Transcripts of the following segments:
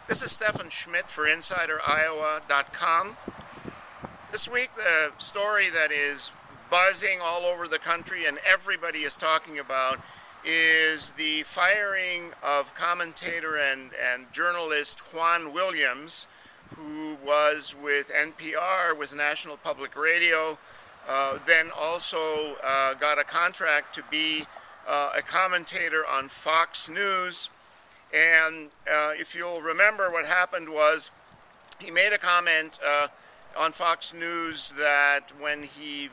This is Stefan Schmidt for InsiderIowa.com. This week, the story that is buzzing all over the country and everybody is talking about is the firing of commentator and journalist Juan Williams, who was with NPR, with National Public Radio, then also got a contract to be a commentator on Fox News. And if you'll remember, what happened was he made a comment on Fox News that when he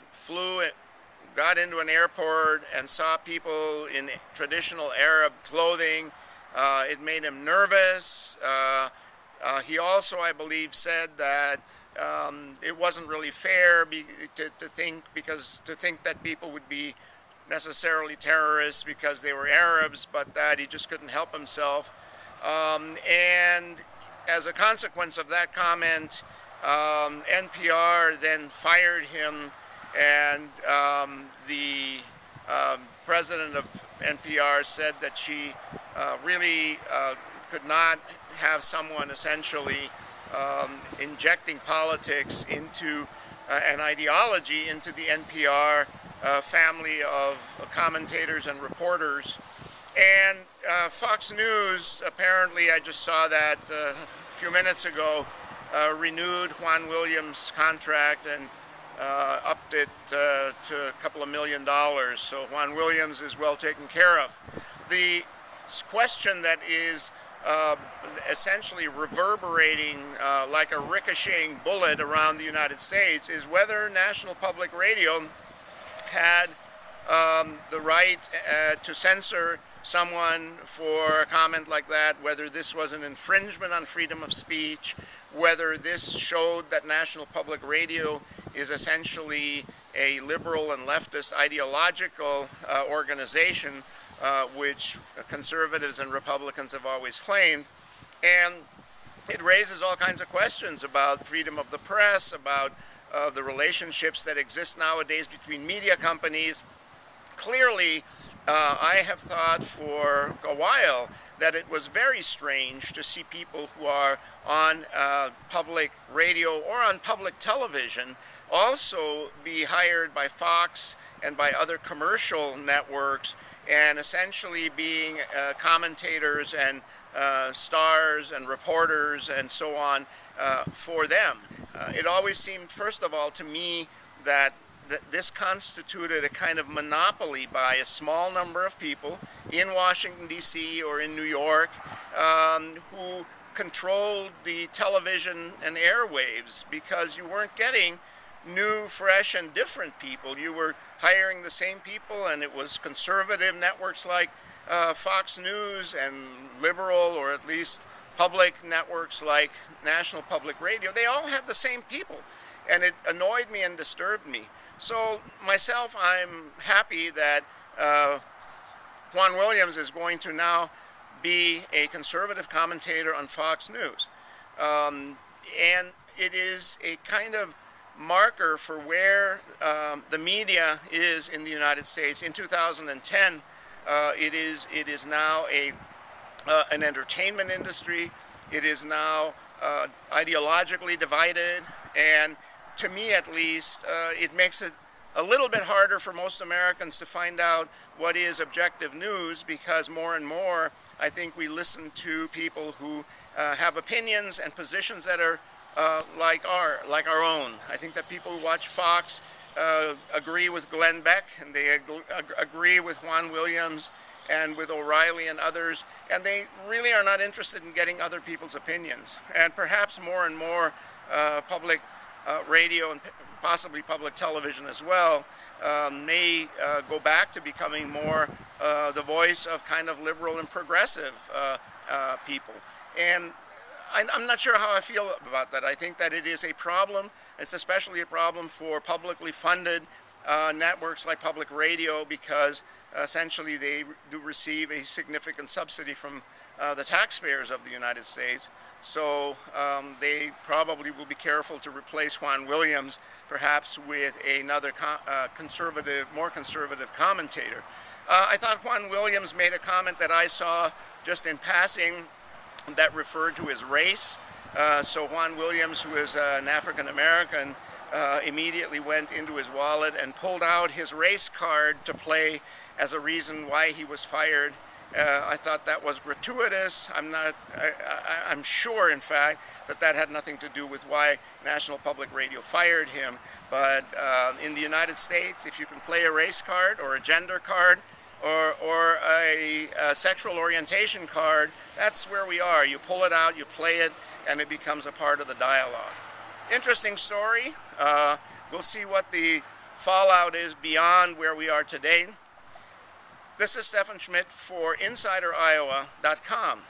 got into an airport and saw people in traditional Arab clothing, it made him nervous. He also, I believe, said that it wasn't really fair to think that people would be necessarily terrorists because they were Arabs, but that he just couldn't help himself. And as a consequence of that comment, NPR then fired him, and the president of NPR said that she really could not have someone essentially injecting politics into an ideology into the NPR family of commentators and reporters. And Fox News, apparently, I just saw that a few minutes ago, renewed Juan Williams' contract and upped it to a couple of $1 million. So Juan Williams is well taken care of. The question that is essentially reverberating like a ricocheting bullet around the United States is whether National Public Radio had the right to censor someone for a comment like that, whether this was an infringement on freedom of speech, whether this showed that National Public Radio is essentially a liberal and leftist ideological organization, which conservatives and Republicans have always claimed. And it raises all kinds of questions about freedom of the press, about the relationships that exist nowadays between media companies. Clearly, I have thought for a while that it was very strange to see people who are on public radio or on public television also be hired by Fox and by other commercial networks and essentially being commentators and stars and reporters and so on for them. It always seemed, first of all, to me that this constituted a kind of monopoly by a small number of people in Washington, D.C. or in New York who controlled the television and airwaves, because you weren't getting new, fresh, and different people. You were hiring the same people, and it was conservative networks like Fox News and liberal, or at least public networks like National Public Radio. They all had the same people, and it annoyed me and disturbed me. So myself, I'm happy that Juan Williams is going to now be a conservative commentator on Fox News. And it is a kind of marker for where the media is in the United States. In 2010, it is now an entertainment industry. It is now ideologically divided, and to me at least, it makes it a little bit harder for most Americans to find out what is objective news, because more and more I think we listen to people who have opinions and positions that are like our own. I think that people who watch Fox agree with Glenn Beck, and they agree with Juan Williams and with O'Reilly and others, and they really are not interested in getting other people's opinions. And perhaps more and more public radio and possibly public television as well may go back to becoming more the voice of kind of liberal and progressive people. And I'm not sure how I feel about that. I think that it is a problem. It's especially a problem for publicly funded networks like public radio, because essentially they do receive a significant subsidy from the taxpayers of the United States. So they probably will be careful to replace Juan Williams perhaps with another more conservative commentator. I thought Juan Williams made a comment that I saw just in passing that referred to his race. So Juan Williams, who is an African American, immediately went into his wallet and pulled out his race card to play as a reason why he was fired. I thought that was gratuitous. I'm sure, in fact, that had nothing to do with why National Public Radio fired him. But in the United States, if you can play a race card or a gender card or a sexual orientation card, that's where we are. You pull it out, you play it, and it becomes a part of the dialogue. Interesting story. We'll see what the fallout is beyond where we are today. This is Stefan Schmidt for InsiderIowa.com.